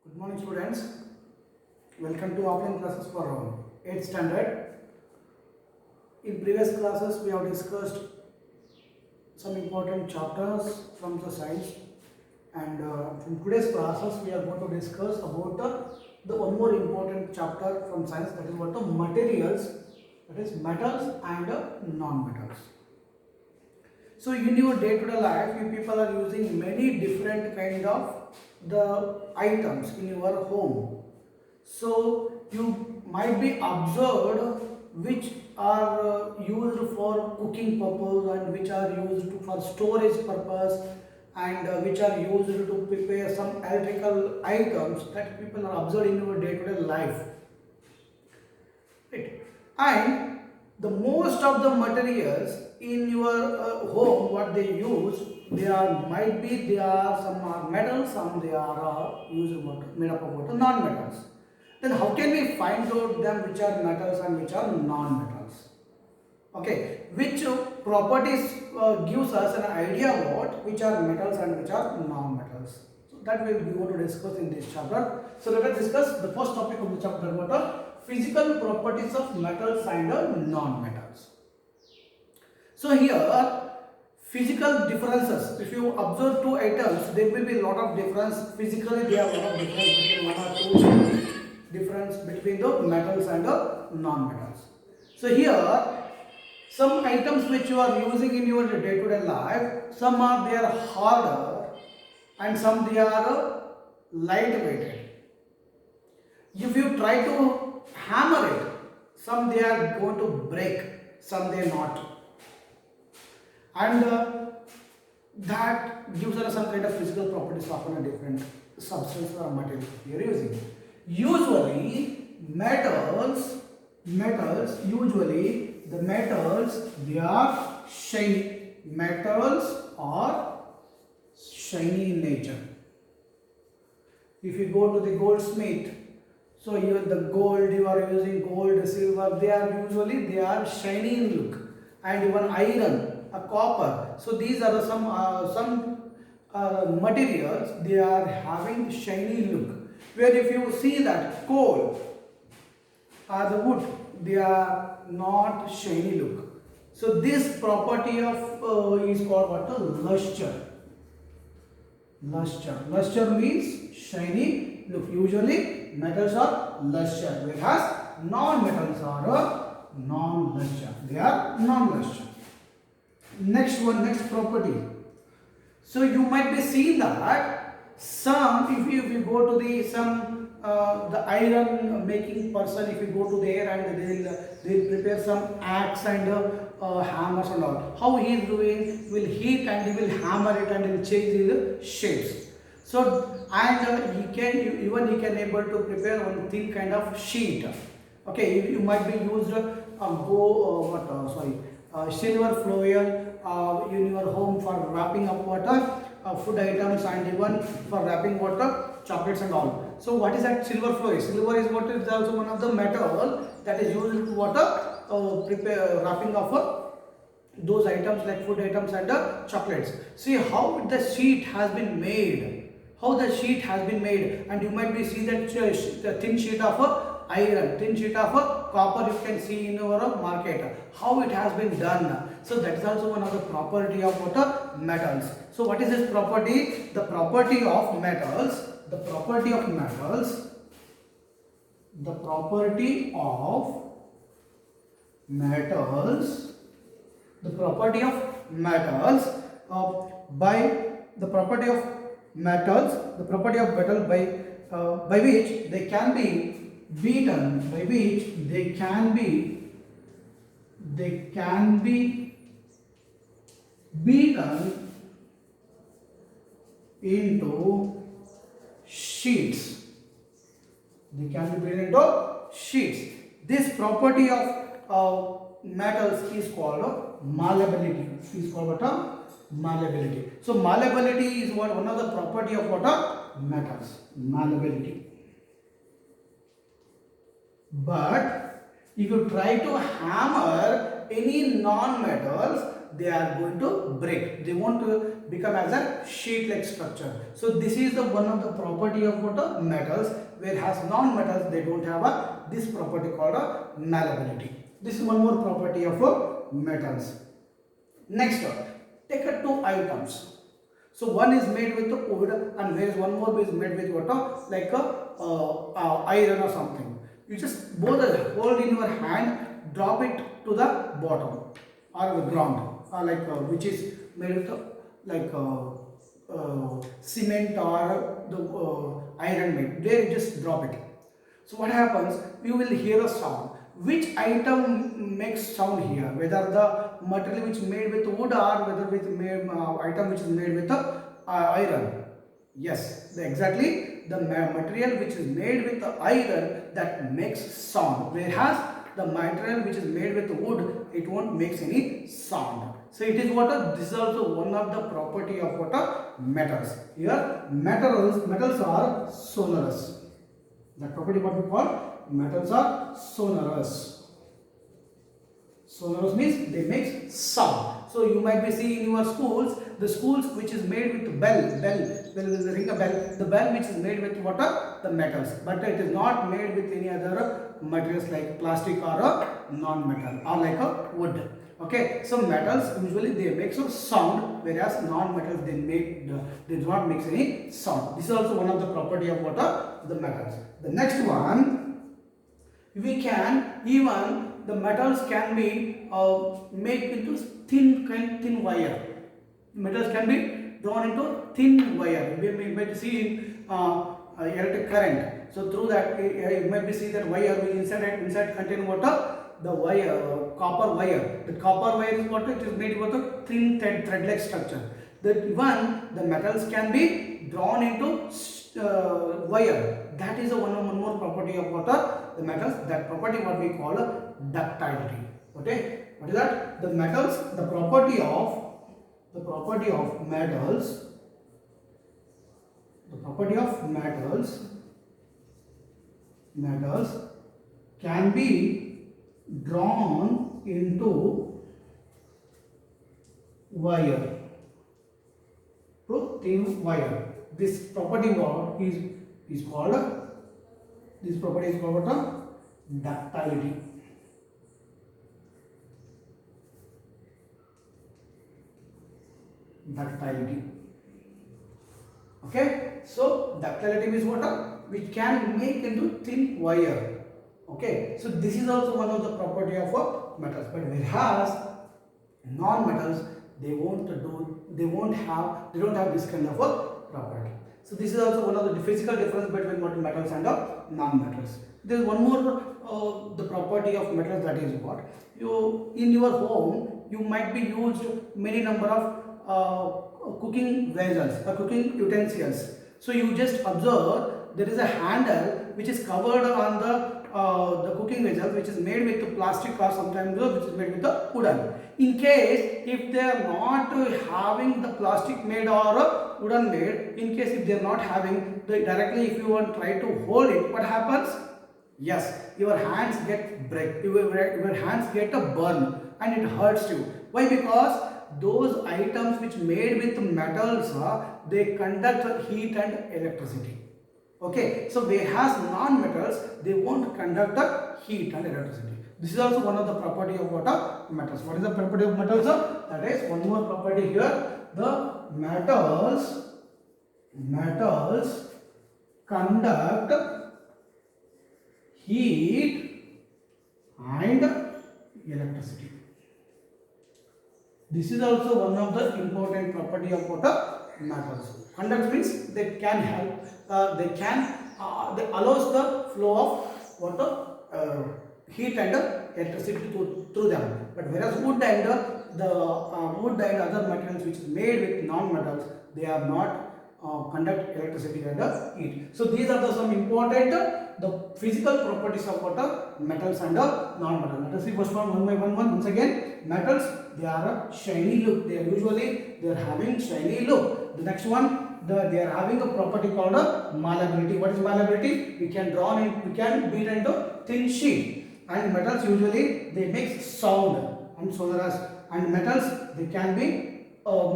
Good morning, students. Welcome to offline classes for 8th standard. In previous classes, we have discussed some important chapters from the science, and in today's classes, we are going to discuss about the one more important chapter from science, that is what the materials, that is metals and non-metals. So in your day-to-day life, you people are using many different kind of the items in your home. So you might be observed which are used for cooking purpose and which are used for storage purpose and which are used to prepare some electrical items that people are observed in your day-to-day life. Right. And the most of the materials in your home, what they use, they are some are metals, some they are made up of what non-metals. Then how can we find out them which are metals and which are non-metals? Okay, which properties gives us an idea about which are metals and which are non-metals. So that we will to discuss in this chapter. So let us discuss the first topic of the chapter, what are physical properties of metals and non-metals. So here physical differences. If you observe two items, there will be a lot of difference. Physically, there are a lot of difference between one or two difference between the metals and the non-metals. So here, some items which you are using in your day-to-day life, some are they are harder and some they are light-weighted. If you try to hammer it, some they are going to break, some they not. And that gives us some kind of physical properties of a different substance or material we are using. Usually metals, usually the metals, they are shiny. Metals are shiny in nature. If you go to the goldsmith, so here the gold, you are using gold, silver, they are shiny in look. And even iron, a copper. So these are some materials, they are having shiny look. Where if you see that coal or the wood, they are not shiny look. So this property of is called what? Luster. Luster means shiny look. Usually metals are luster, whereas non-metals are non-luster. They are non-luster. Next property. So you might be seeing that some, if you go to the iron making person, if you go to there and they'll prepare some axe and hammers and all. How he is doing? Will heat and he will hammer it and he will change the shapes. So and he can able to prepare one thin kind of sheet. Okay, you might be used silver foil in your home for wrapping up water. Food items and even for wrapping water, chocolates and all. So what is that silver foil? Silver is what is also one of the metal that is used to water prepare wrapping of those items like food items and chocolates. See how the sheet has been made. And you might be see that the thin sheet of iron, thin sheet of copper you can see in your market. How it has been done. So that is also one of the property of what metals. So what is this property? The property of metals. The property of metals. The property of metals. The property of metals by the property of metals. The property of metal by which they can be beaten, by which they can be beaten into sheets. They can be beaten into sheets. This property of metals is called malleability. Malleability. So malleability is one of the property of what metals. Malleability. But if you try to hammer any non-metals, they are going to break. They won't become as a sheet-like structure. So this is the one of the property of what metals, whereas non-metals they don't have this property called malleability. This is one more property of metals. Next, take two items. So one is made with the wood and whereas one more is made with what like iron or something. You just both hold in your hand, drop it to the bottom or the ground, which is made with like cement or the iron made. There you just drop it. So what happens? You will hear a sound. Which item makes sound here? Whether the material which is made with wood or whether with item which is made with iron. Yes, exactly the material which is made with the iron that makes sound. Whereas the material which is made with wood, it won't make any sound. So it is what this is also one of the property of what metals. Here metals are sonorous. That property what we call metals are sonorous. Sonorous means they make sound. So you might be seeing in your schools, the schools which is made with bell, when they ring a bell, the bell which is made with what are the metals, but it is not made with any other materials like plastic or a non-metal or like a wood. Okay, so metals usually they make some sound, whereas non-metals they do not make any sound. This is also one of the property of what are the metals. The next one, we can even the metals can be made into thin wire. Metals can be drawn into thin wire. We might see in electric current. So through that you might be see that wire will inside contain water. The wire, copper wire. The copper wire is what it is made with a thin thread-like structure. That even the metals can be drawn into wire. That is one more property of water. The metals. That property what we call ductility. Okay. What is that? The metals. The property of metals. The property of metals can be drawn into wire, to thin wire. This property what is called ductility. Ductility. Okay, so ductility means what? We can make into thin wire. Okay, so this is also one of the property of metals, but whereas non-metals they don't have this kind of a property. So this is also one of the physical difference between what metals and non-metals. There is one more the property of metals, that is what you in your home you might be used many number of cooking vessels or cooking utensils. So you just observe there is a handle which is covered on the cooking vessel which is made with plastic or sometimes which is made with the wooden. In case if they are not having the plastic made or wooden made, in case if they are not having directly, if you want to try to hold it, what happens? Yes, your hands get break, your hands get a burn and it hurts you. Why? Because those items which made with metals they conduct heat and electricity. Okay, so whereas non-metals they won't conduct the heat and electricity. This is also one of the property of what metals. What is the property of metals? That is one more property here. The metals conduct heat and electricity. This is also one of the important property of what metals. Conduct means they can help. They allows the flow of water, heat and electricity through them. But whereas wood and other materials which is made with non-metals, they are not conduct electricity and heat. So these are some important the physical properties of what metals and non-metals. Let us see first one by one. Once again, metals they are a shiny look. They are having shiny look. The next one. They are having a property called malleability. What is malleability? We can beat into thin sheet. And metals usually they make sound and sonorous. And metals they can be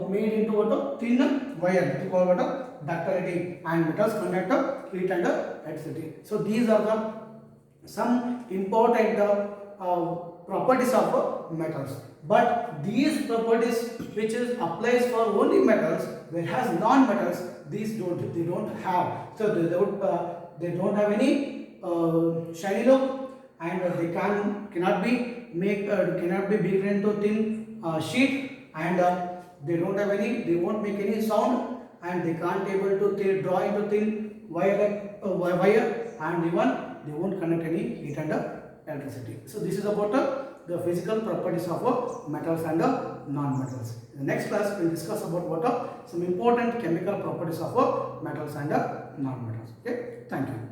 made into what a thin wire. We call what a ductility, and metals conduct heat and electricity. So these are the some important properties of metals. But these properties which is applies for only metals, whereas non-metals these don't have. So they don't have any shiny look, and they cannot be beaten into thin sheet, and they won't make any sound, and they can't able to draw into thin wire, and even they won't conduct any heat and electricity. So this is about the physical properties of metals and non-metals. In the next class we will discuss about what are some important chemical properties of metals and non-metals. Okay, thank you.